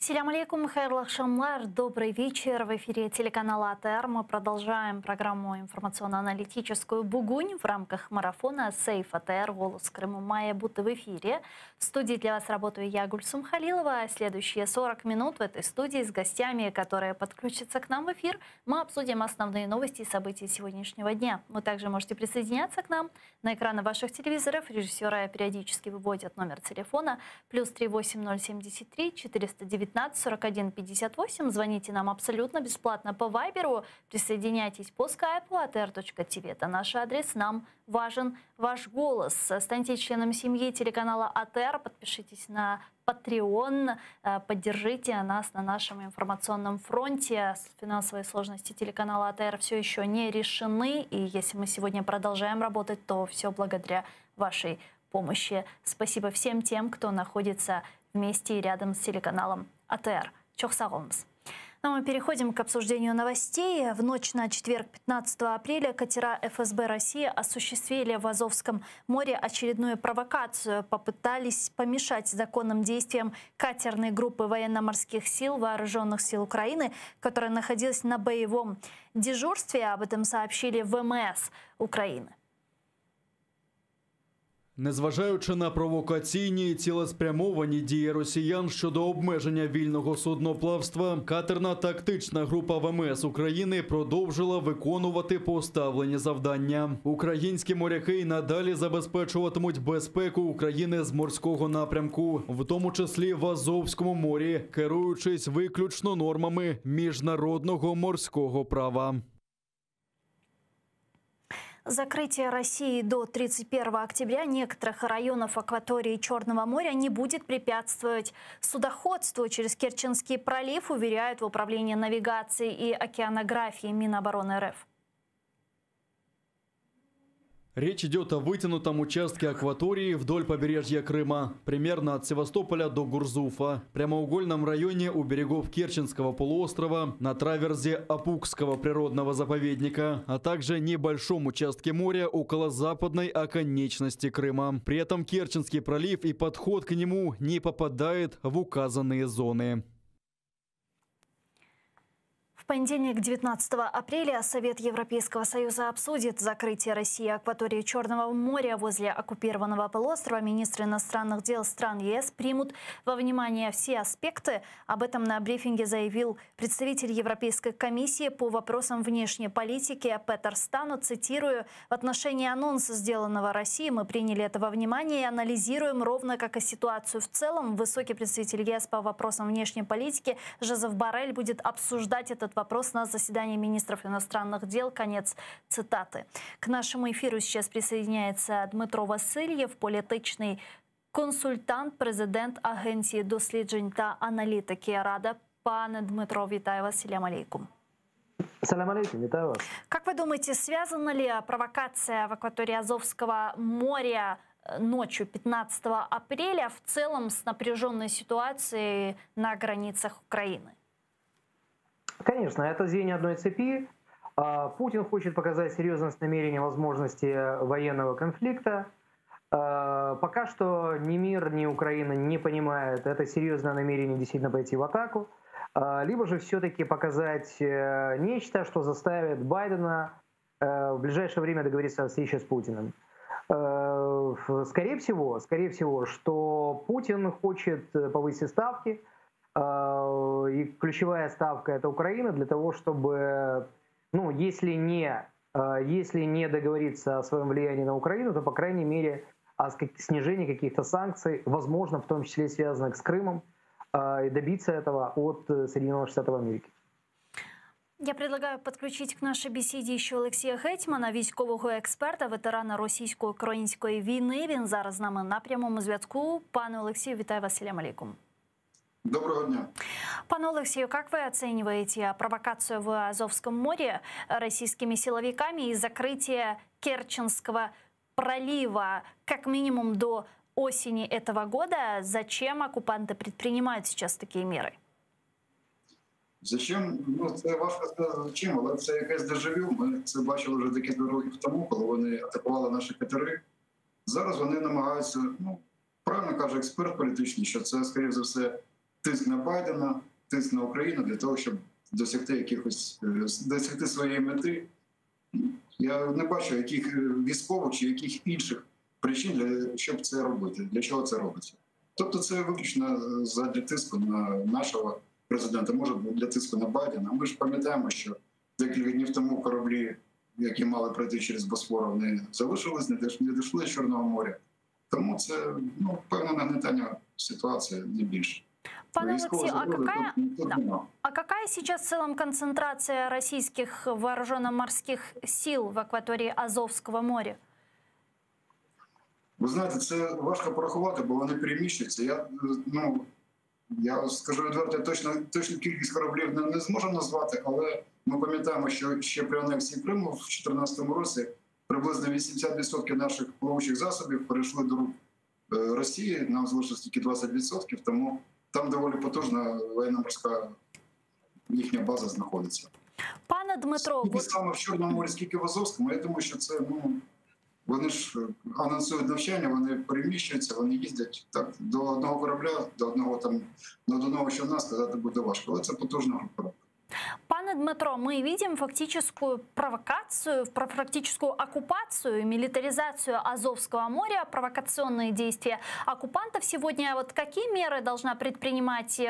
Селям алейкум, хайрлах шамлар, добрый вечер. В эфире телеканала АТР. Мы продолжаем программу информационно-аналитическую «Бугунь» в рамках марафона «Сейф АТР. Голос Крыма». Майя Буты в эфире. В студии для вас работаю я, Гульсум Халилова. Следующие 40 минут в этой студии с гостями, которые подключатся к нам в эфир, мы обсудим основные новости и события сегодняшнего дня. Вы также можете присоединяться к нам. На экраны ваших телевизоров режиссеры периодически выводят номер телефона +3 8073 419 41 58. Звоните нам абсолютно бесплатно по Вайберу. Присоединяйтесь по скайпу atr.tv. Это наш адрес. Нам важен ваш голос. Станьте членом семьи телеканала АТР. Подпишитесь на Patreon. Поддержите нас на нашем информационном фронте. Финансовые сложности телеканала АТР все еще не решены. И если мы сегодня продолжаем работать, то все благодаря вашей помощи. Спасибо всем тем, кто находится вместе и рядом с телеканалом АТР. Чохсагомс. Но мы переходим к обсуждению новостей. В ночь на четверг, 15 апреля, катера ФСБ России осуществили в Азовском море очередную провокацию. Попытались помешать законным действиям катерной группы военно-морских сил Вооруженных сил Украины, которая находилась на боевом дежурстве. Об этом сообщили ВМС Украины. Незважаючи на провокаційні і цілеспрямовані дії росіян щодо обмеження вільного судноплавства, катерна тактична група ВМС України продовжила виконувати поставлені завдання. Українські моряки й надалі забезпечуватимуть безпеку України з морського напрямку, в тому числі в Азовському морі, керуючись виключно нормами міжнародного морського права. Закрытие России до 31 октября некоторых районов акватории Черного моря не будет препятствовать судоходству через Керченский пролив, уверяют в Управлении навигации и океанографии Минобороны РФ. Речь идет о вытянутом участке акватории вдоль побережья Крыма, примерно от Севастополя до Гурзуфа, прямоугольном районе у берегов Керченского полуострова, на траверзе Апукского природного заповедника, а также небольшом участке моря около западной оконечности Крыма. При этом Керченский пролив и подход к нему не попадает в указанные зоны. В понедельник, 19 апреля, Совет Европейского Союза обсудит закрытие России акватории Черного моря возле оккупированного полуострова. Министры иностранных дел стран ЕС примут во внимание все аспекты. Об этом на брифинге заявил представитель Европейской комиссии по вопросам внешней политики Петер Стану. Цитирую: «В отношении анонса, сделанного Россией, мы приняли это во внимание и анализируем, ровно как и ситуацию в целом. Высокий представитель ЕС по вопросам внешней политики Жозеф Боррель будет обсуждать этот вопрос на заседании министров иностранных дел». Конец цитаты. К нашему эфиру сейчас присоединяется Дмитро Васильєв, політичний консультант, президент Агенції досліджень та аналітики Рада. Пане Дмитро, вітаю вас. Селям алейкум. Салям алейкум, витаю вас. Как вы думаете, связана ли провокация в акватории Азовского моря ночью 15 апреля в целом с напряженной ситуацией на границах Украины? Конечно, это звенья одной цепи. Путин хочет показать серьезность намерения, возможности военного конфликта. Пока что ни мир, ни Украина не понимают, это серьезное намерение действительно пойти в атаку. Либо же все-таки показать нечто, что заставит Байдена в ближайшее время договориться о встрече с Путиным. Скорее всего, что Путин хочет повысить ставки. И ключевая ставка — это Украина, для того, чтобы, если не договориться о своем влиянии на Украину, то, по крайней мере, о снижении каких-то санкций, возможно, в том числе связанных с Крымом, и добиться этого от Соединенных Штатов Америки. Я предлагаю подключить к нашей бесіді ще Олексія Гетьмана, військового експерта, ветерана російсько-української війни. Він зараз з нами на прямому зв'язку. Пане Олексію, вітаю вас. Салям алейкум. Доброго дня. Пане Алексею, как вы оцениваете провокацию в Азовском море российскими силовиками и закрытие Керченского пролива как минимум до осени этого года? Зачем оккупанты предпринимают сейчас такие меры? Зачем? Це важко сказати зачем, але це якесь дежавю. Ми це бачили вже декілька років тому, коли вони атакували наші катери. Зараз вони намагаються, правильно каже експерт політичний, що це, скоріше за все, тиск на Байдена, тиск на Україну для того, щоб досягти своєї мети. Я не бачу яких військових чи яких інших причин, щоб це робити, для чого це робиться. Тобто це виключно для тиску на нашого президента, може бути для тиску на Байдена. Ми ж пам'ятаємо, що декілька днів тому кораблі, які мали пройти через Босфор, вони залишились, не дійшли до Чорного моря. Тому це певне нагнетання ситуації, не більше. Пане Алексей, а какая сейчас в целом концентрация российских вооруженно-морских сил в акватории Азовского моря? Ви знаєте, це важко порахувати, бо вони переміщуються. Я скажу відверто, точну кількість кораблів не зможу назвати, але ми пам'ятаємо, що ще при анексії Криму в 2014 році приблизно 80% наших плавучих засобів перейшли до рук Росії, нам залишилось тільки 20%, тому там доволі потужна воєнно-морська їхня база знаходиться. Пане Дмитро, скільки саме в Чорному морі, скільки в Азовському, я думаю, що це, вони ж анонсують навчання, вони переміщуються, вони їздять. Так, до одного корабля, до одного човна сказати буде важко, але це потужна група. Пане Дмитро, мы видим фактическую провокацию, практическую оккупацию и милитаризацию Азовского моря, провокационные действия оккупантов сегодня. Вот какие меры должна предпринимать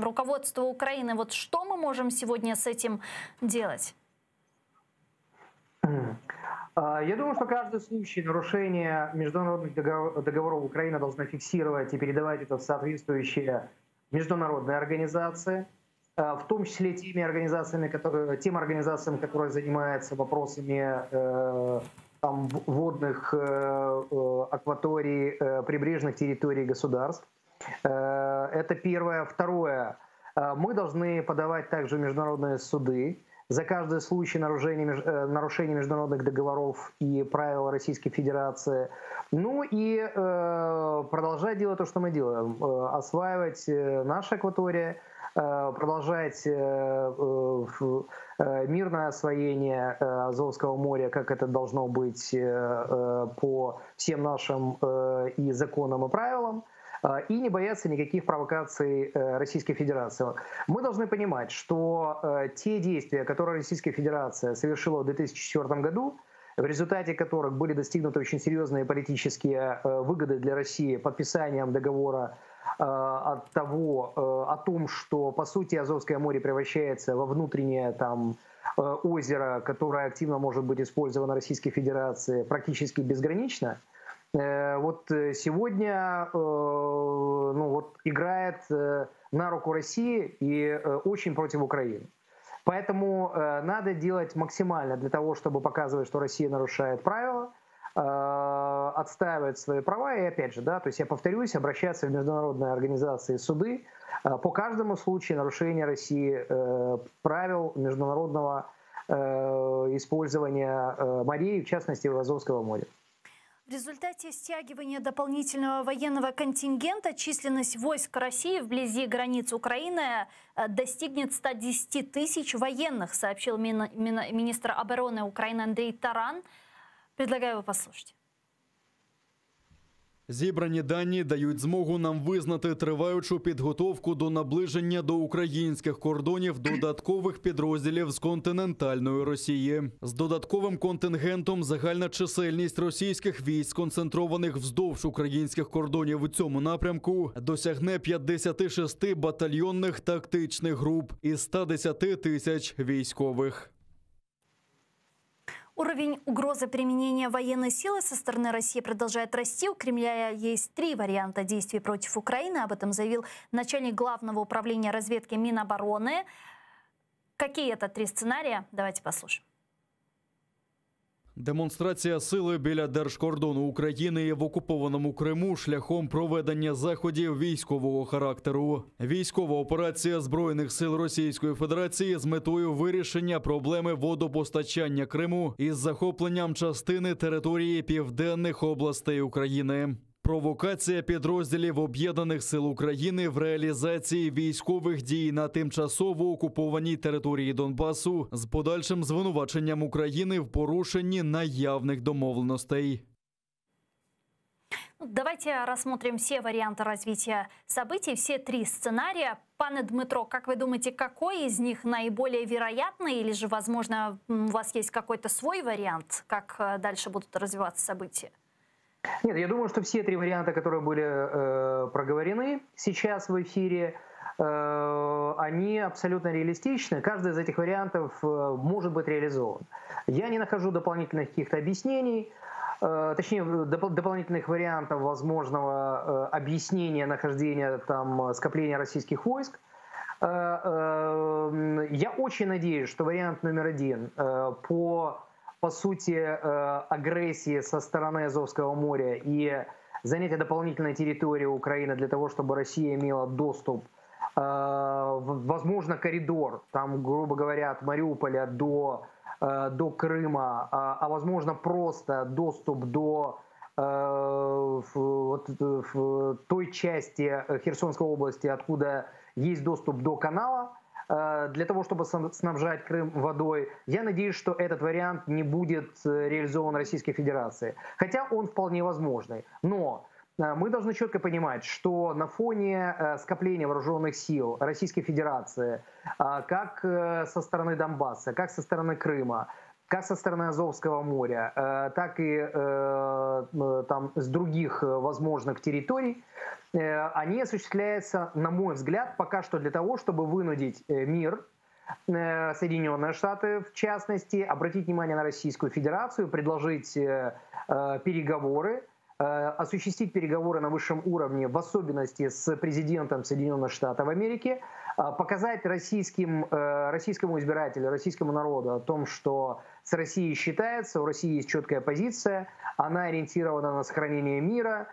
руководство Украины? Вот что мы можем сегодня с этим делать? Я думаю, что каждый случай нарушения международных договоров Украина должна фиксировать и передавать это в соответствующие международные организации, в том числе тем организациям, которые занимаются вопросами водных акваторий, прибрежных территорий государств. Это первое. Второе. Мы должны подавать также в международные суды за каждый случай нарушения международных договоров и правил Российской Федерации. Ну и продолжать делать то, что мы делаем. Осваивать наши акватории, продолжать мирное освоение Азовского моря, как это должно быть по всем нашим и законам, и правилам, и не бояться никаких провокаций Российской Федерации. Мы должны понимать, что те действия, которые Российская Федерация совершила в 2004 году, в результате которых были достигнуты очень серьезные политические выгоды для России подписанием договора о том, что, по сути, Азовское море превращается во внутреннее озеро, которое активно может быть использовано Российской Федерацией практически безгранично, вот сегодня играет на руку России и очень против Украины. Поэтому надо делать максимально для того, чтобы показывать, что Россия нарушает правила, отстаивает свои права. И опять же, то есть я повторюсь, обращаться в международные организации и суды по каждому случаю нарушения России правил международного использования морей, в частности, Азовского моря. В результате стягивания дополнительного военного контингента численность войск России вблизи границ Украины достигнет 110 тысяч военных, сообщил министр обороны Украины Андрей Таран. Предлагаю его послушать. Зібрані дані дають змогу нам визнати триваючу підготовку до наближення до українських кордонів додаткових підрозділів з континентальної Росії. З додатковим контингентом загальна чисельність російських військ, сконцентрованих вздовж українських кордонів у цьому напрямку, досягне 56 батальйонних тактичних груп із 110 тисяч військових. Уровень угрозы применения военной силы со стороны России продолжает расти. У Кремля есть 3 варианта действий против Украины. Об этом заявил начальник Главного управления разведки Минобороны. Какие это 3 сценария? Давайте послушаем. Демонстрація сили біля держкордону України і в окупованому Криму шляхом проведення заходів військового характеру. Військова операція Збройних сил Російської Федерації з метою вирішення проблеми водопостачання Криму із захопленням частини території південних областей України. Провокація підрозділів Об'єднаних сил України в реалізації військових дій на тимчасово окупованій території Донбасу з подальшим звинуваченням України в порушенні наявних домовленостей. Давайте рассмотрим все варианты развития событий, все три сценария. Пане Дмитро, как вы думаете, какой из них наиболее вероятный? Или же, возможно, у вас есть какой-то свой вариант, как дальше будут развиваться события? Нет, я думаю, что все три варианта, которые были проговорены сейчас в эфире, они абсолютно реалистичны. Каждый из этих вариантов может быть реализован. Я не нахожу дополнительных каких-то объяснений, точнее, дополнительных вариантов возможного объяснения нахождения там скопления российских войск. Я очень надеюсь, что вариант номер один по сути, агрессии со стороны Азовского моря и занятия дополнительной территории Украины для того, чтобы Россия имела доступ, возможно, коридор, там, грубо говоря, от Мариуполя до Крыма, а возможно, просто доступ до той части Херсонской области, откуда есть доступ до канала, для того, чтобы снабжать Крым водой. Я надеюсь, что этот вариант не будет реализован Российской Федерацией. Хотя он вполне возможный. Но мы должны четко понимать, что на фоне скопления вооруженных сил Российской Федерации, как со стороны Донбасса, как со стороны Крыма, как со стороны Азовского моря, так и там, с других возможных территорий, они осуществляются, на мой взгляд, пока что для того, чтобы вынудить мир, Соединенные Штаты в частности, обратить внимание на Российскую Федерацию, предложить переговоры, осуществить переговоры на высшем уровне, в особенности с президентом Соединенных Штатов Америки, показать российскому избирателю, российскому народу о том, что с Россией считается, у России есть четкая позиция, она ориентирована на сохранение мира,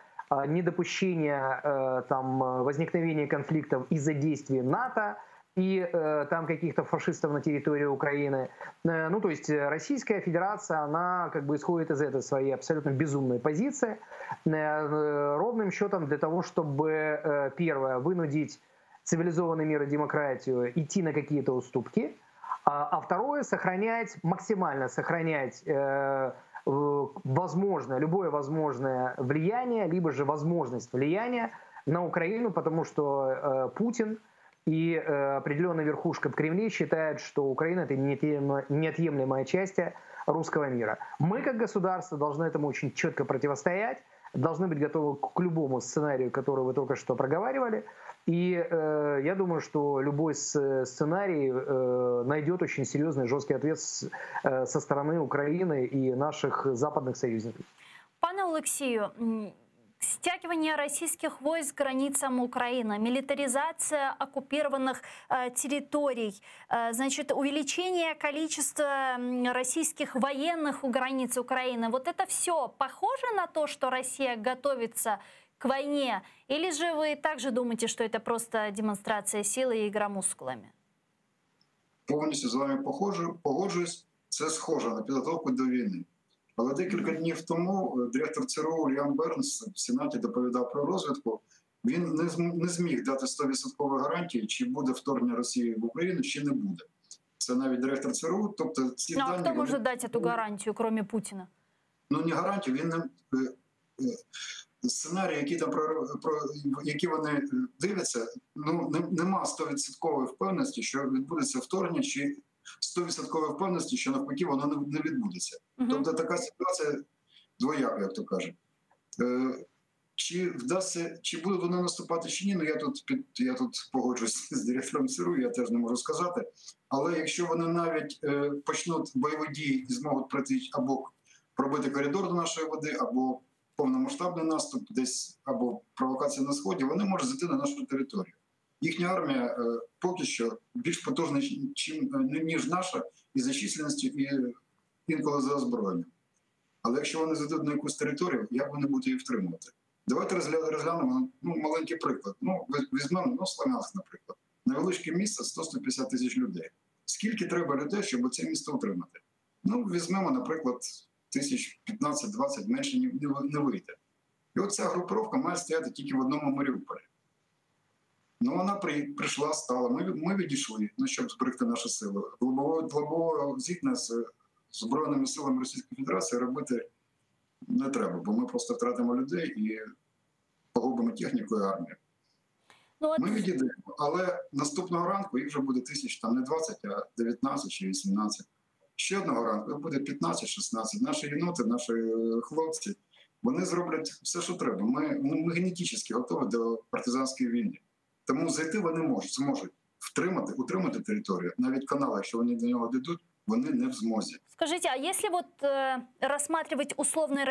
недопущение там, возникновения конфликтов из-за действий НАТО и там каких-то фашистов на территории Украины. Ну, то есть Российская Федерация, она как бы исходит из этой своей абсолютно безумной позиции, ровным счетом для того, чтобы, первое, вынудить цивилизованный мир и демократию идти на какие-то уступки, а второе, максимально сохранять любое возможное влияние, либо же возможность влияния на Украину, потому что Путин и определенная верхушка в Кремле считают, что Украина — это неотъемлемая часть русского мира. Мы, как государство, должны этому очень четко противостоять, должны быть готовы к любому сценарию, который вы только что проговаривали. И я думаю, что любой сценарий найдет очень серьезный, жесткий ответ со стороны Украины и наших западных союзников. Пане Олексію, стягивание российских войск к границам Украины, милитаризация оккупированных территорий, значит, увеличение количества российских военных у границ Украины. Вот это все похоже на то, что Россия готовится к войне? Или же вы также думаете, что это просто демонстрация силы и игра мускулами? Повністю з вами погоджуюсь. Це схоже на підготовку до війни. Але декілька днів тому директор ЦРУ Ліам Бернс в Сенаті доповідав про розвідку. Він не зміг дати 100% гарантії, чи буде вторгнення Росії в Україну, чи не буде. Це навіть директор ЦРУ. Тобто ці дані... А хто може дати цю гарантію, крім Путіна? Ну, не гарантію, він не... Сценарії, які вони дивляться, ну, нема 100% впевненості, що відбудеться вторгнення, чи 100% впевненості, що навпаки воно не відбудеться. Тобто така ситуація двояка, як то кажуть. Чи вдасться, чи будуть вони наступати чи ні, ну я тут погоджуюсь з директором ЦРУ, я теж не можу сказати. Але якщо вони навіть почнуть бойові дії і зможуть пройти або пробити коридор до нашої води, або повномасштабний наступ десь, або провокація на Сході, вони можуть зайти на нашу територію. Їхня армія поки що більш потужна, ніж наша, і за численністю, і інколи за озброєнням. Але якщо вони зайдуть на якусь територію, як вони будуть її втримувати? Давайте розглянемо маленький приклад. Візьмемо Слов'янськ, наприклад. Невеличке місце, 100-150 тисяч людей. Скільки треба людей, щоб це місто утримати? Візьмемо, наприклад, 15-20, менше не вийде. І от ця групировка має стояти тільки в одному Маріуполі. Вона прийшла, стала, ми відійшли, щоб зберегти наші сили. Глибоко зіткнення з Збройними силами Російської Федерації робити не треба, бо ми просто втратимо людей і погубимо техніку і армію. Ну, от... Ми відійдемо, але наступного ранку їх вже буде тисяч, там не 20, а 19 чи 18. Ще одного ранку їх буде 15-16. Наші єноти, наші хлопці, вони зроблять все, що треба. Ми генетично готові до партизанської війни. Тому зайти вони зможуть утримати територію. Навіть канали, якщо вони до нього дійдуть, вони не в змозі. Скажите, а если вот рассматривать условный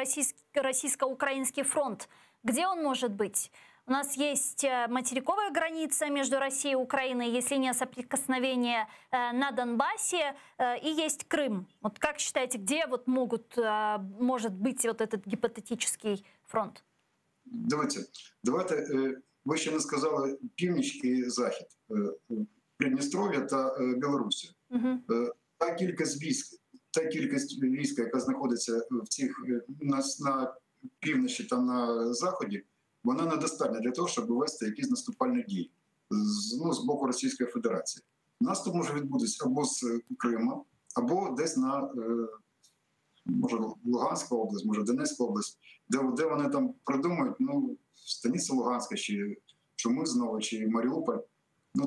российско-украинский фронт, где он может быть? У нас есть материковая граница между Россией и Украиной, есть линия соприкосновения на Донбассе и есть Крым. Вот как считаете, где вот может быть вот этот гипотетический фронт? Давайте, ви ще не сказали північ і захід, Придністров'я та Білорусі. Угу. Та кількість війська, яка знаходиться на півночі та на заході, вона недостатня для того, щоб вести якісь наступальні дії з боку Російської Федерації. Наступ може відбутися або з Крима, або десь на, може, Луганська область, може, Донецька область, де вони там придумають, станиця Луганська, чи Чумик знову, чи Маріуполь.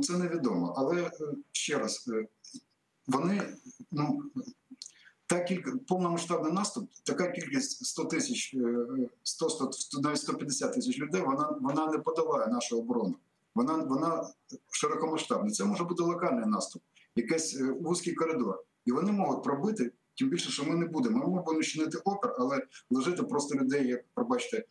Це невідомо. Але, ще раз, вони, повномасштабний наступ, така кількість 100 тисяч, 150 тисяч людей, вона не подолає нашу оборону. Вона широкомасштабна. Це може бути локальний наступ, якийсь вузький коридор. І вони можуть пробити, тим більше, що ми не будемо. Ми будемо чинити опір, але лежити просто людей, як, пробачте,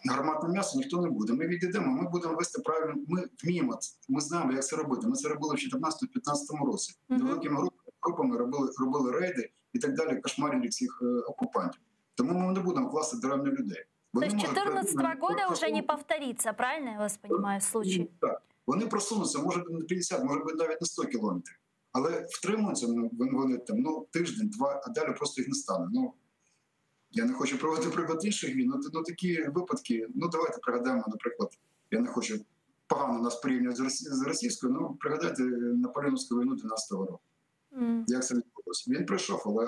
гарматне м'ясо, ніхто не буде. Ми відійдемо, ми будемо вести правильно, ми вміємо, ми знаємо, як це робити. Ми це робили в 2014-2015 році. Великими групами робили рейди і так далі, кошмарили всіх окупантів. Тому ми не будемо класти деревні людей. То есть 2014 года уже не повторится, правильно я вас понимаю, случай? Так. Вони просунуться, може бути на 50, може бути навіть на 100 кілометрів. Але втримуються вони там, тиждень, два, а далі просто їх не стане. Я не хочу проводити приклад інших війн, такі випадки, давайте пригадаємо, наприклад, я не хочу погано нас порівнювати з російською, пригадайте Наполеонівську війну 12-го року. Як це відбулося? Він прийшов, але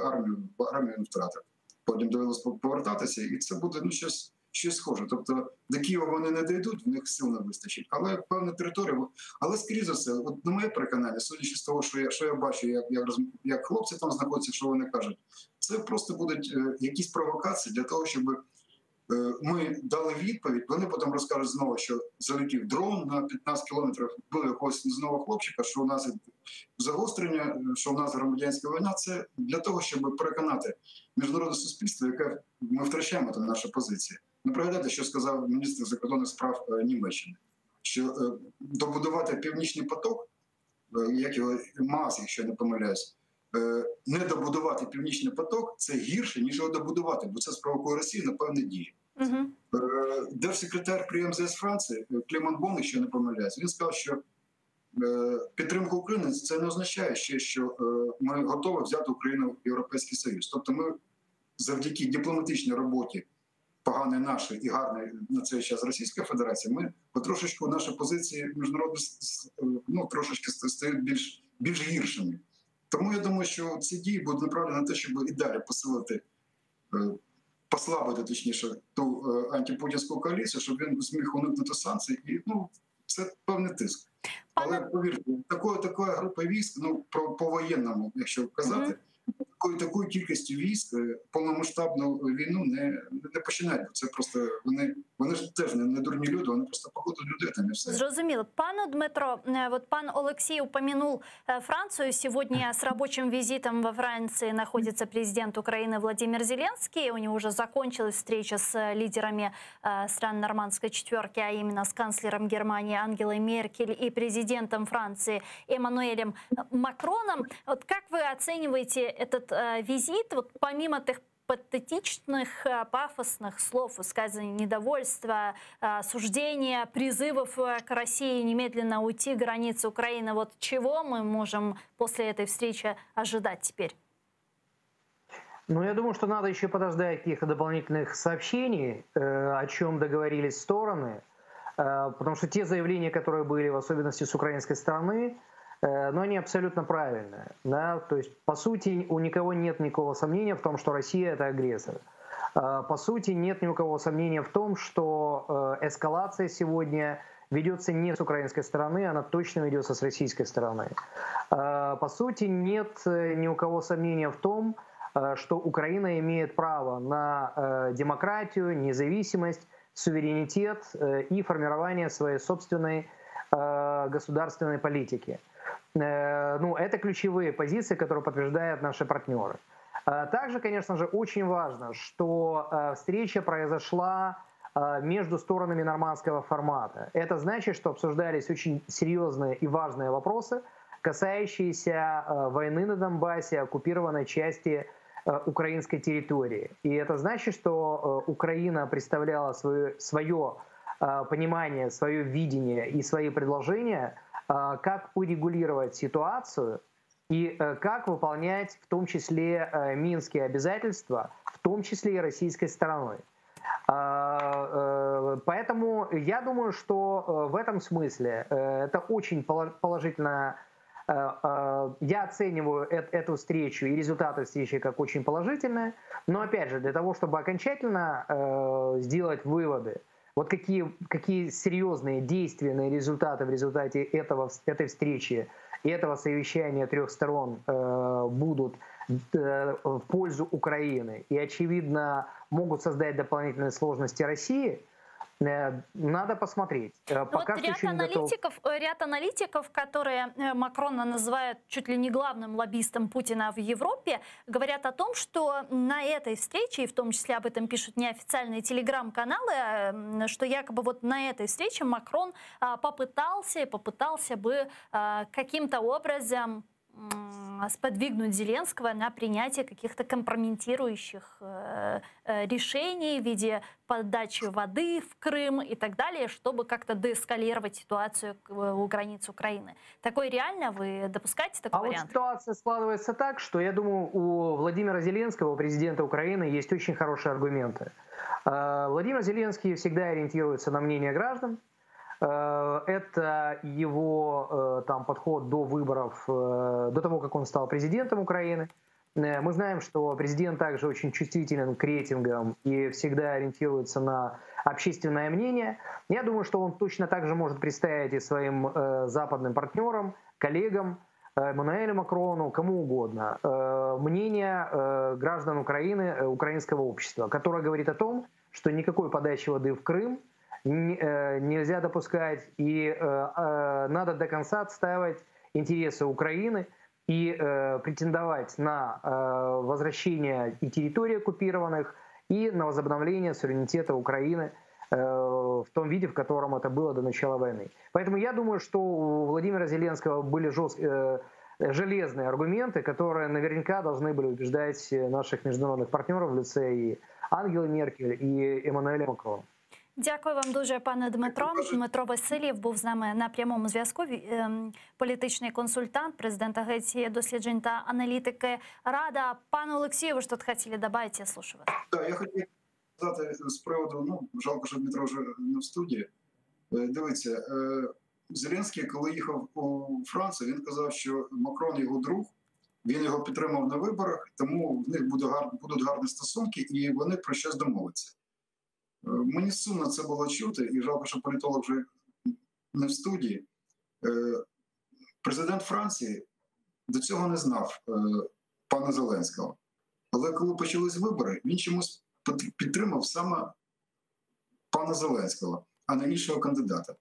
армію він втратив. Потім довелося повертатися, і це буде щось схоже. Тобто до Києва вони не дійдуть, в них сил не вистачить. Але певна територія, але скоріше за все, на моє переконання, судячи з того, що я бачу, як хлопці там знаходяться, що вони кажуть, це просто будуть якісь провокації для того, щоб ми дали відповідь, вони потім розкажуть знову, що залетів дрон на 15 кілометрів, були якогось знову хлопчика, що у нас загострення, що у нас громадянська війна. Це для того, щоб переконати міжнародне суспільство, яке ми втрачаємо там нашу позицію. Пригадайте, що сказав міністр закордонних справ Німеччини, що добудувати Північний поток, як його МАЗ, якщо я не помиляюсь, не добудувати Північний поток – це гірше, ніж його добудувати, бо це спровокує Росію на певні дії. Держсекретар при МЗС Франції Клемон Бон, якщо я не помиляюсь, він сказав, що підтримка України – це не означає ще, що ми готові взяти Україну в Європейський Союз. Тобто ми завдяки дипломатичній роботі, поганої нашої і гарної на цей час Російської Федерації, ми потрошечку наші позиції міжнародні трошечки стають більш гіршими. Тому я думаю, що ці дії будуть направлені на те, щоб і далі послабити, точніше, ту антипутінську коаліцію, щоб він зміг уникнути санкцій. І це певний тиск. Але повірте, така група військ, по воєнному, якщо казати, такою кількістю військ повномасштабну війну не починають. Це просто вони ж теж не дурні люди, вони просто покладуть людей там і все. Зрозуміло. Пане Дмитро, вот пан Олексій упомянул Францию. Сегодня с рабочим визитом во Франции находится президент Украины Владимир Зеленский. У него уже закончилась встреча с лидерами стран Нормандской четверки, а именно с канцлером Германии Ангелой Меркель и президентом Франции Эммануэлем Макроном. Вот как вы оцениваете этот визит, помимо тех патетичных, пафосных слов, высказываний недовольства, осуждения, призывов к России немедленно уйти границы Украины, чего мы можем после этой встречи ожидать теперь? Я думаю, что надо еще подождать каких-то дополнительных сообщений, о чем договорились стороны, потому что те заявления, которые были, в особенности с украинской стороны, но они абсолютно правильные. Да? То есть, по сути, у никого нет никакого сомнения в том, что Россия – это агрессор. По сути, нет ни у кого сомнения в том, что эскалация сегодня ведется не с украинской стороны, она точно ведется с российской стороны. По сути, нет ни у кого сомнения в том, что Украина имеет право на демократию, независимость, суверенитет и формирование своей собственной государственной политики. Ну, это ключевые позиции, которые подтверждают наши партнеры. Также, конечно же, очень важно, что встреча произошла между сторонами нормандского формата. Это значит, что обсуждались очень серьезные и важные вопросы, касающиеся войны на Донбассе, оккупированной части украинской территории. И это значит, что Украина представляла свое понимание, свое видение и свои предложения, как урегулировать ситуацию и как выполнять в том числе минские обязательства, в том числе и российской стороной. Поэтому я думаю, что в этом смысле это очень положительно. Я оцениваю эту встречу и результаты встречи как очень положительные, но опять же, для того, чтобы окончательно сделать выводы, вот какие серьезные действенные результаты в результате этой встречи и этого совещания трех сторон будут в пользу Украины и, очевидно, могут создать дополнительные сложности России, надо посмотреть. Пока вот ряд аналитиков, которые Макрона называют чуть ли не главным лоббистом Путина в Европе, говорят о том, что на этой встрече, и в том числе об этом пишут неофициальные телеграм-каналы, что якобы вот на этой встрече Макрон попытался бы каким-то образом сподвигнуть Зеленского на принятие каких-то компрометирующих решений в виде подачи воды в Крым и так далее, чтобы как-то деэскалировать ситуацию у границ Украины. Такое реально? Вы допускаете такой вариант? Вот ситуация складывается так, что, я думаю, у Владимира Зеленского, у президента Украины, есть очень хорошие аргументы. Владимир Зеленский всегда ориентируется на мнение граждан. Это его подход до выборов, до того, как он стал президентом Украины. Мы знаем, что президент также очень чувствителен к рейтингам и всегда ориентируется на общественное мнение. Я думаю, что он точно так же может представить и своим западным партнерам, коллегам, Эммануэлю Макрону, кому угодно, мнение граждан Украины, украинского общества, которое говорит о том, что никакой подачи воды в Крым нельзя допускать, и надо до конца отстаивать интересы Украины и претендовать на возвращение и территорий оккупированных, и на возобновление суверенитета Украины в том виде, в котором это было до начала войны. Поэтому я думаю, что у Владимира Зеленского были железные аргументы, которые наверняка должны были убеждать наших международных партнеров в лице и Ангели Меркель, и Еммануеля Макрона. Дякую вам дуже, пане Дмитро. Дмитро Васильєв був з нами на прямому зв'язку. Політичний консультант, президент Агенції досліджень та аналітики Рада. Пане Олексію, ви ж тут хотіли добавити, я слушаю вас. Так, я хотів сказати з приводу, жалко, що Дмитро вже не в студії. Дивіться, Зеленський, коли їхав у Францію, він казав, що Макрон його друг, він його підтримав на виборах, тому в них будуть гарні стосунки і вони про щось домовляться. Мені сумно це було чути, і жалко, що політолог вже не в студії. Президент Франції до цього не знав пана Зеленського. Але коли почались вибори, він чомусь підтримав саме пана Зеленського, а не іншого кандидата.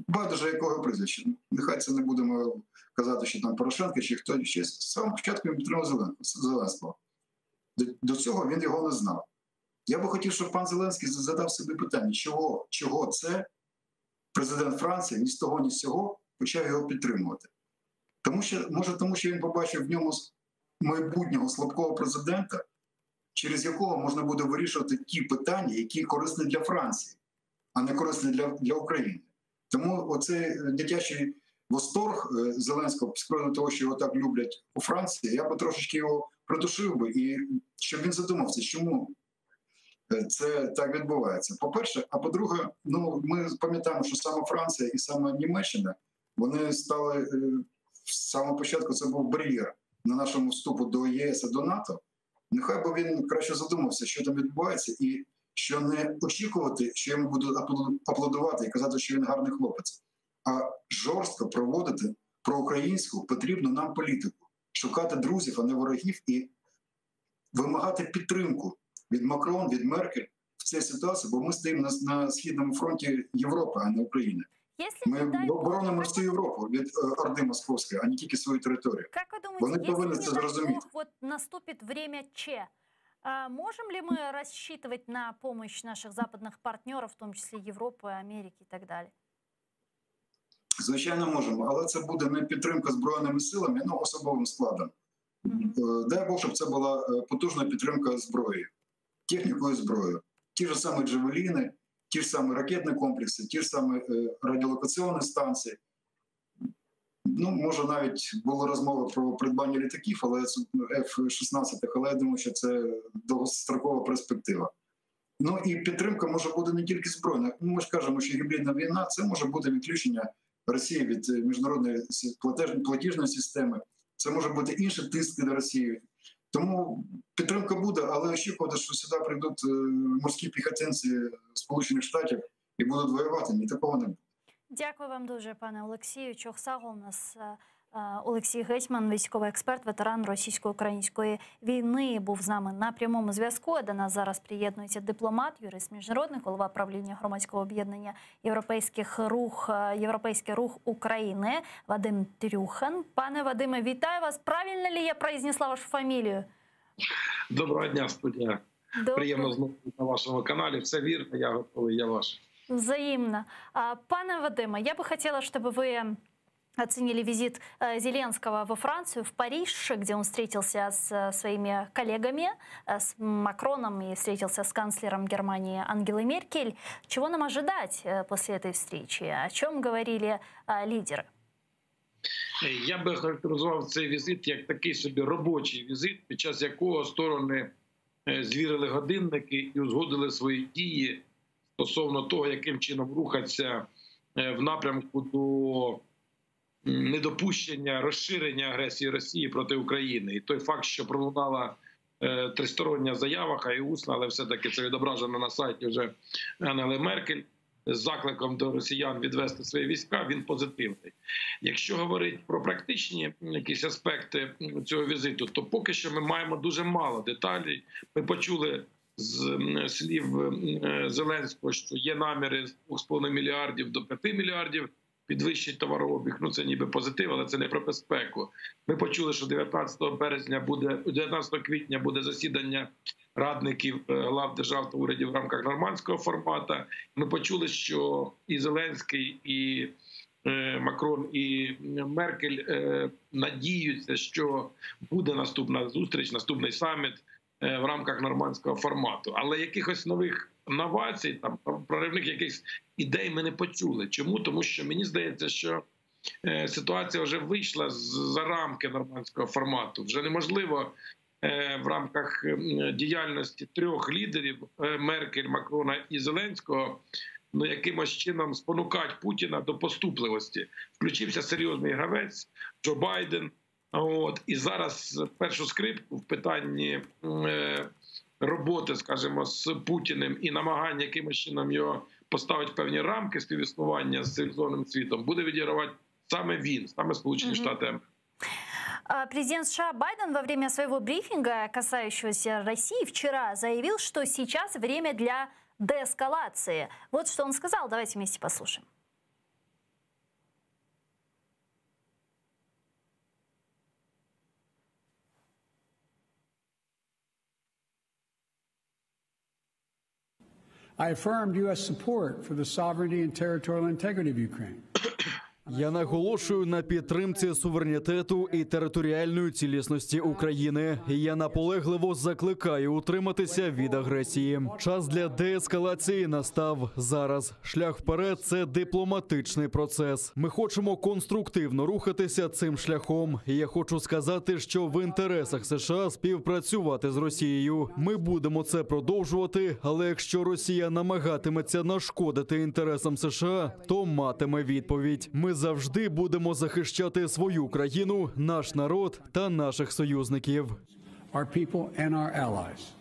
Байдуже якого прізвища. Нехай це не будемо казати, що там Порошенко чи хтось ще. З самого початку він підтримав Зеленського. До цього він його не знав. Я би хотів, щоб пан Зеленський задав собі питання, чого це президент Франції ні з того, ні з цього почав його підтримувати. Тому що він побачив в ньому майбутнього слабкого президента, через якого можна буде вирішувати ті питання, які корисні для Франції, а не корисні для України. Тому оцей дитячий восторг Зеленського з приводу того, що його так люблять у Франції, я би трошечки його придушив би, і щоб він задумався, чому це так відбувається. По-перше, а по-друге, ми пам'ятаємо, що саме Франція і саме Німеччина, вони стали, з самого початку це був бар'єр на нашому вступу до ЄС і до НАТО, Нехай би він краще задумався, що там відбувається, і що не очікувати, що йому будуть аплодувати і казати, що він гарний хлопець, а жорстко проводити проукраїнську потрібну нам політику, шукати друзів, а не ворогів, і вимагати підтримку від Макрон, від Меркель в цій ситуації, бо ми стоїмо на східному фронті Європи, а не України. Ми боронимо всю Європу від Орди Московської, а не тільки свою територію. Как вы думаете, Вони повинні це зрозуміти. вот наступит время Ч, можем ли мы рассчитывать на помощь наших западных партнеров, в том числе Европы, Америки и так далее? Звичайно, можемо, але це буде не підтримка Збройними силами, ну, особовим складом. Дай Бог, щоб це була потужна підтримка зброєю, технікою зброєю. Ті ж самі «Джавеліни», ті ж самі ракетні комплекси, ті ж самі радіолокаційні станції. Ну, може, навіть була розмова про придбання літаків, але F-16, але я думаю, що це довгострокова перспектива. Ну і підтримка може бути не тільки збройна. Ми ж кажемо, що гібридна війна – це може бути відключення Росії від міжнародної платіжної системи. Це може бути інший тиск на Росію. Тому підтримка буде, але очікувати, що сюди прийдуть морські піхотинці Сполучених Штатів і будуть воювати, ні такого не буде. Дякую вам дуже, пане Олексію. Чохсагол у нас Олексій Гетьман, військовий експерт, ветеран російсько-української війни, був з нами на прямому зв'язку. До нас зараз приєднується дипломат, юрист міжнародний, голова правління громадського об'єднання «Європейський рух України» Вадим Трюхан. Пане Вадиме, вітаю вас. Правильно ли я произнесла вашу фамілію? Доброго дня, студія. Приємно знову на вашому каналі. Все вірно, я готовий, я ваш. Взаимно. Пане Вадиме, я бы хотела, чтобы вы оценили визит Зеленского во Францию, в Париж, где он встретился с своими коллегами, с Макроном и встретился с канцлером Германии Ангелой Меркель. Чего нам ожидать после этой встречи? О чем говорили лидеры? Я би характеризував цей візит як такий собі робочий візит, під час якого сторони звірили годинники і узгодили свої дії стосовно того, яким чином рухатися в напрямку до недопущення розширення агресії Росії проти України. І той факт, що пролунала тристороння заява, хай і усна, але все-таки це відображено на сайті вже Ангели Меркель, з закликом до росіян відвести свої війська, він позитивний. Якщо говорити про практичні якісь аспекти цього візиту, то поки що ми маємо дуже мало деталей. Ми почули з слів Зеленського, що є наміри з 2,5 мільярдів до 5 мільярдів підвищить товарообіг. Ну, це ніби позитив, але це не про безпеку. Ми почули, що 19 квітня буде засідання радників глав держав та урядів в рамках нормандського формату. Ми почули, що і Зеленський, і Макрон, і Меркель надіються, що буде наступна зустріч, наступний саміт в рамках нормандського формату. Але якихось нових новацій, там проривних якихось ідей ми не почули. Чому? Тому що мені здається, що ситуація вже вийшла за рамки нормандського формату. Вже неможливо в рамках діяльності трьох лідерів Меркель, Макрона і Зеленського якимось чином спонукати Путіна до поступливості. Включився серйозний гравець Джо Байден. І зараз першу скрипку в питанні роботи, скажімо, з Путіним і намагання якимось чином його поставити в певні рамки співіснування з цивілізованим світом буде відігравати саме він, саме Сполучені Штати. Президент США Байден во время своего брифинга, касающегося России, вчера заявил, что сейчас время для деэскалации. Вот что он сказал. Давайте вместе послушаем. I affirmed U.S. support for the sovereignty and territorial integrity of Ukraine. Я наголошую на підтримці суверенітету і територіальної цілісності України. Я наполегливо закликаю утриматися від агресії. Час для деескалації настав зараз. Шлях вперед – це дипломатичний процес. Ми хочемо конструктивно рухатися цим шляхом. І я хочу сказати, що в інтересах США співпрацювати з Росією. Ми будемо це продовжувати, але якщо Росія намагатиметься нашкодити інтересам США, то матиме відповідь. Ми завжди будемо захищати свою країну, наш народ та наших союзників. our people, and our allies.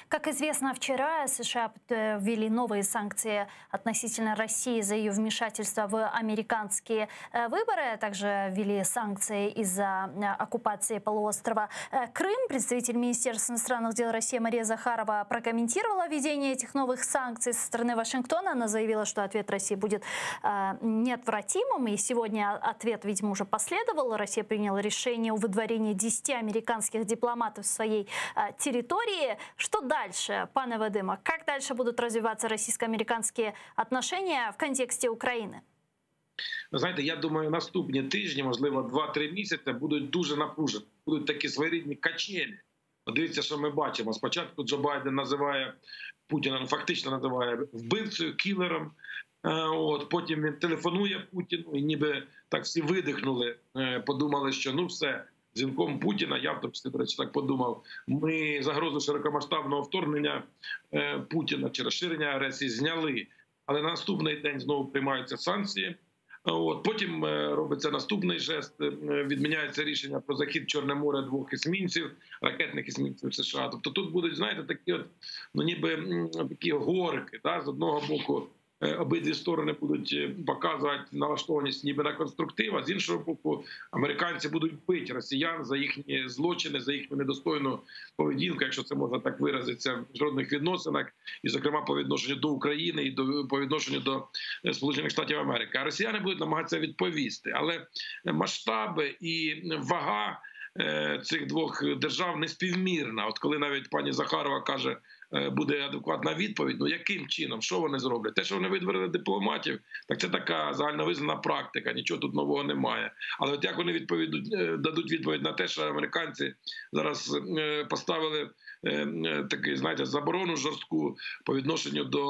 Как известно, вчера США ввели новые санкции относительно России за ее вмешательство в американские выборы. Также ввели санкции из-за оккупации полуострова Крым. Представитель Министерства иностранных дел России Мария Захарова прокомментировала введение этих новых санкций со стороны Вашингтона. Она заявила, что ответ России будет неотвратимым. И сегодня ответ, видимо, уже последовал. Россия приняла решение о выдворении 10 американских дипломатов с своей территории. Что дальше, пане Вадиме? Как дальше будут развиваться российско-американские отношения в контексті України? Ви знаєте, я думаю, наступні тижні, можливо, 2-3 місяці будуть дуже напружені. Будуть такі своєрідні качелі. Подивіться, що ми бачимо. Спочатку Джо Байден називає Путіна, фактично називає вбивцею, кілером. Потім він телефонує Путіну, і ніби так всі видихнули, подумали, що ну все, дзвінком Путіна, я в тому числі, до речі, так подумав, ми загрозу широкомасштабного вторгнення Путіна чи розширення агресії зняли. Але на наступний день знову приймаються санкції. Потім робиться наступний жест, відміняється рішення про захід в Чорне море 2 есмінців, ракетних есмінців США. Тобто тут будуть, знаєте, такі от, ну ніби такі горки, да? З одного боку обидві сторони будуть показувати налаштованість ніби на конструктив, а з іншого боку американці будуть бити росіян за їхні злочини, за їхню недостойну поведінку, якщо це можна так виразитися, в міжнародних відносинах, і зокрема по відношенню до України і по відношенню до Сполучених Штатів Америки. А росіяни будуть намагатися відповісти. Але масштаби і вага цих двох держав неспівмірна. От коли навіть пані Захарова каже, буде адекватна відповідь, ну яким чином, що вони зроблять? Те, що вони видворили дипломатів, так це така загальновизнана практика, нічого тут нового немає. Але от як вони дадуть відповідь на те, що американці зараз поставили такий, знаєте, заборону жорстку по відношенню до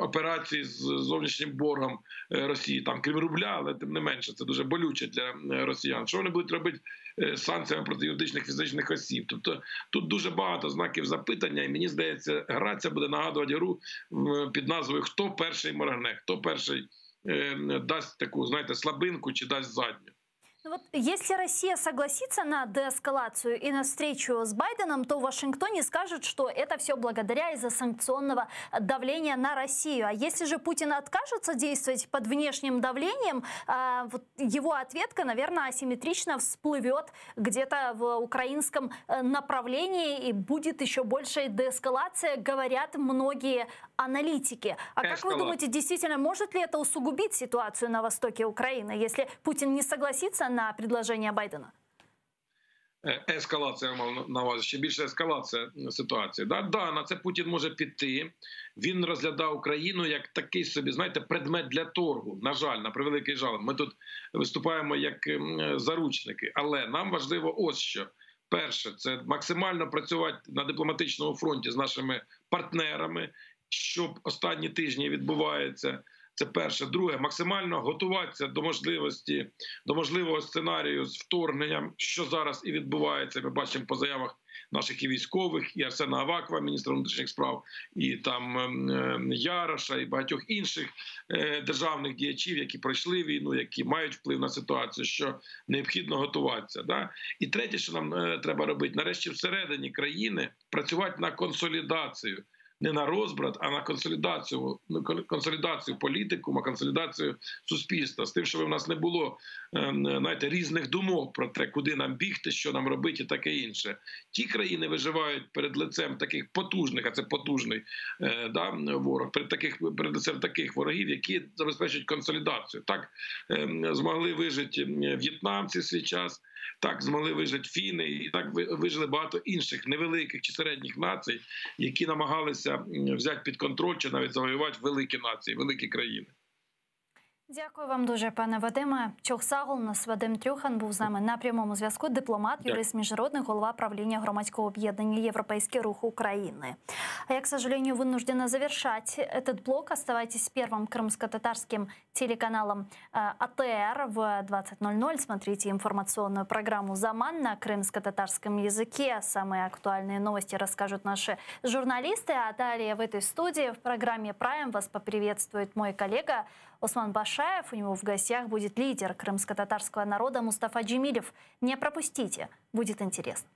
операцій з зовнішнім боргом Росії, там, крім рубля, але тим не менше, це дуже болюче для росіян. Що вони будуть робити з санкціями проти юридичних фізичних осіб? Тобто тут дуже багато знаків запитання, і мені здається, гра ця буде нагадувати гру під назвою «Хто перший моргне?», хто перший дасть таку, знаєте, слабинку чи дасть задню. Вот если Россия согласится на деэскалацию и на встречу с Байденом, то в Вашингтоне скажут, что это все благодаря из-за санкционного давления на Россию. А если же Путин откажется действовать под внешним давлением, вот его ответка, наверное, асимметрично всплывет где-то в украинском направлении и будет еще большая деэскалация, говорят многие аналитики. А как вы думаете, действительно, может ли это усугубить ситуацию на востоке Украины, если Путин не согласится на предложение Байдена? Ескалація, мав на увазі, ще більше ескалація ситуації. Да, на це Путін може піти. Він розглядав Україну як такий собі, знаєте, предмет для торгу. На жаль, на превеликий жаль. Ми тут виступаємо як заручники. Але нам важливо ось що. Перше, це максимально працювати на дипломатичному фронті з нашими партнерами, що останні тижні відбувається. Це перше. Друге, максимально готуватися до можливого сценарію з вторгненням, що зараз і відбувається. Ми бачимо по заявах наших і військових, і Арсена Авакова, міністра внутрішніх справ, і там Яроша, і багатьох інших державних діячів, які пройшли війну, які мають вплив на ситуацію, що необхідно готуватися. Да? І третє, що нам треба робити, нарешті всередині країни працювати на консолідацію. Не на розбрат, а на консолідацію політикуму, консолідацію суспільства. З тим, щоб в нас не було, знаєте, різних думок про те, куди нам бігти, що нам робити і таке інше. Ті країни виживають перед лицем таких потужних, а це потужний ворог, перед лицем таких ворогів, які забезпечують консолідацію. Так змогли вижити в'єтнамці в свій час, так змогли вижити фіни, і так вижили багато інших невеликих чи середніх націй, які намагалися взяти під контроль чи навіть завоювати великі нації, великі країни. Дякую вам дуже, пане Вадиме. Чохсагул, у нас Вадим Трюхан був з нами на прямому зв'язку. Дипломат, юрист міжнародний, голова правління громадського об'єднання «Європейский рух Украины». А я, к сожалению, вынуждена завершать этот блок. Оставайтесь с первым крымско-татарским телеканалом АТР в 20:00. Смотрите информационную программу «Заман» на крымско-татарском языке. Самые актуальные новости расскажут наши журналисты. А далее в этой студии в программе «Прайм» вас поприветствует мой коллега Осман Башаев. У него в гостях будет лидер крымско-татарского народа Мустафа Джемилев. Не пропустите, будет интересно.